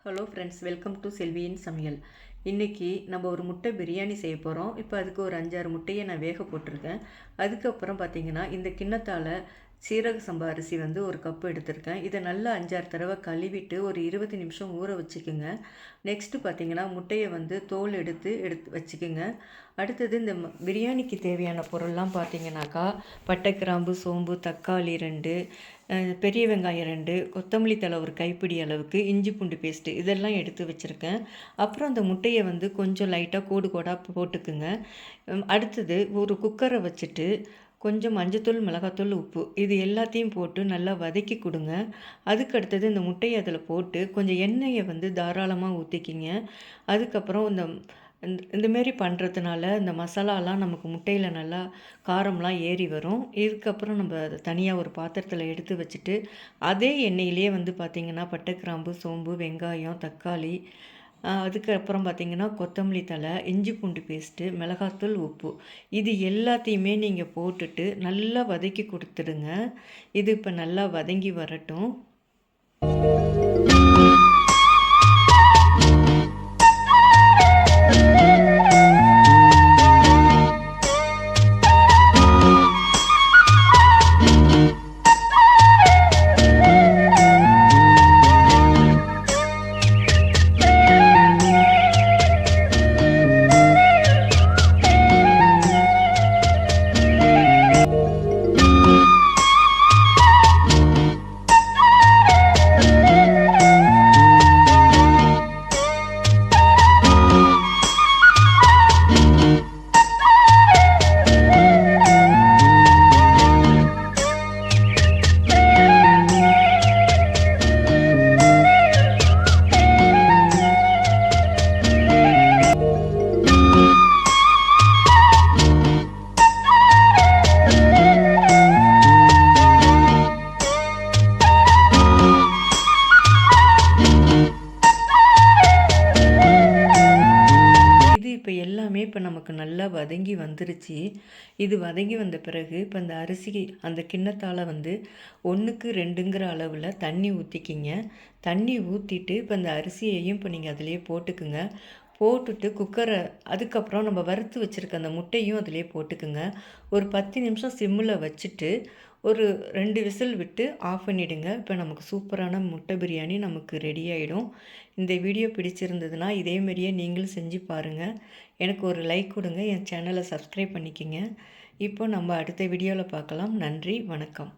Hello friends, welcome to செல்வியின் சமையல். இன்றைக்கி நம்ம ஒரு முட்டை பிரியாணி செய்ய போகிறோம். இப்போ அதுக்கு ஒரு 5-6 முட்டையை நான் வேக போட்டிருக்கேன். அதுக்கப்புறம் பார்த்திங்கன்னா இந்த கிண்ணத்தால் சீரக சம்பா அரிசி ஒரு கப்பு எடுத்திருக்கேன். இதை நல்லா 5-6 தடவை கழுவிட்டு ஒரு 20 நிமிஷம் ஊற வச்சுக்குங்க. நெக்ஸ்ட்டு பார்த்திங்கன்னா முட்டையை தோல் எடுத்து வச்சுக்குங்க. அடுத்தது இந்த பிரியாணிக்கு தேவையான பொருள்லாம் பார்த்திங்கனாக்கா பட்டை, கிராம்பு, சோம்பு, தக்காளி 2, பெரிய வெங்காயம் 2, கொத்தமல்லி தழை ஒரு கைப்பிடி அளவுக்கு, இஞ்சி பூண்டு பேஸ்ட்டு இதெல்லாம் எடுத்து வச்சுருக்கேன். அப்புறம் அந்த முட்டையை கொஞ்சம் லைட்டாக கோடு கோடாக போட்டுக்குங்க. அடுத்தது ஒரு குக்கரை வச்சுட்டு கொஞ்சம் மஞ்சத்தூள், மிளகாத்தூள், உப்பு இது எல்லாத்தையும் போட்டு நல்லா வதக்கி கொடுங்க. அதுக்கு அடுத்தது இந்த முட்டையை அதில் போட்டு கொஞ்சம் எண்ணெயை தாராளமாக ஊற்றிக்கிங்க. அதுக்கப்புறம் இந்தமாரி பண்ணுறதுனால இந்த மசாலாலாம் நமக்கு முட்டையில் நல்லா காரம்லாம் ஏறி வரும். இதுக்கப்புறம் நம்ம அதை தனியாக ஒரு பாத்திரத்தில் எடுத்து வச்சுட்டு அதே எண்ணெயிலே பார்த்திங்கன்னா பட்டை, கிராம்பு, சோம்பு, வெங்காயம், தக்காளி, அதுக்கப்புறம் பார்த்திங்கன்னா கொத்தமல்லி தழை, இஞ்சி பூண்டு பேஸ்ட்டு, மிளகாத்தூள், உப்பு இது எல்லாத்தையுமே நீங்கள் போட்டுட்டு நல்லா வதக்கி கொடுத்துடுங்க. இது இப்போ நல்லா வதங்கி வரட்டும். இப்போ எல்லாமே இப்போ நமக்கு நல்லா வதங்கி வந்துருச்சு. இது வதங்கி வந்த பிறகு இப்போ அந்த அரிசி அந்த கிண்ணத்தால் 1க்கு 2ங்கிற அளவில் தண்ணி ஊற்றிக்கிங்க. தண்ணி ஊற்றிட்டு இப்போ அந்த அரிசியையும் இப்போ நீங்கள் அதிலே போட்டுக்குங்க. போட்டுட்டு குக்கரை அதுக்கப்புறம் நம்ம வறுத்து வச்சுருக்க அந்த முட்டையும் அதிலே போட்டுக்குங்க. ஒரு 10 நிமிஷம் சிம்மில் வச்சுட்டு ஒரு 2 விசில் விட்டு ஆஃப் பண்ணிவிடுங்க. இப்போ நமக்கு சூப்பரான முட்டை பிரியாணி நமக்கு ரெடி ஆகிடும். இந்த வீடியோ பிடிச்சிருந்ததுன்னா இதேமாரியே நீங்களும் செஞ்சு பாருங்கள். எனக்கு ஒரு லைக் கொடுங்க. என் சேனலை சப்ஸ்கிரைப் பண்ணிக்கோங்க. இப்போ நம்ம அடுத்த வீடியோவில் பார்க்கலாம். நன்றி, வணக்கம்.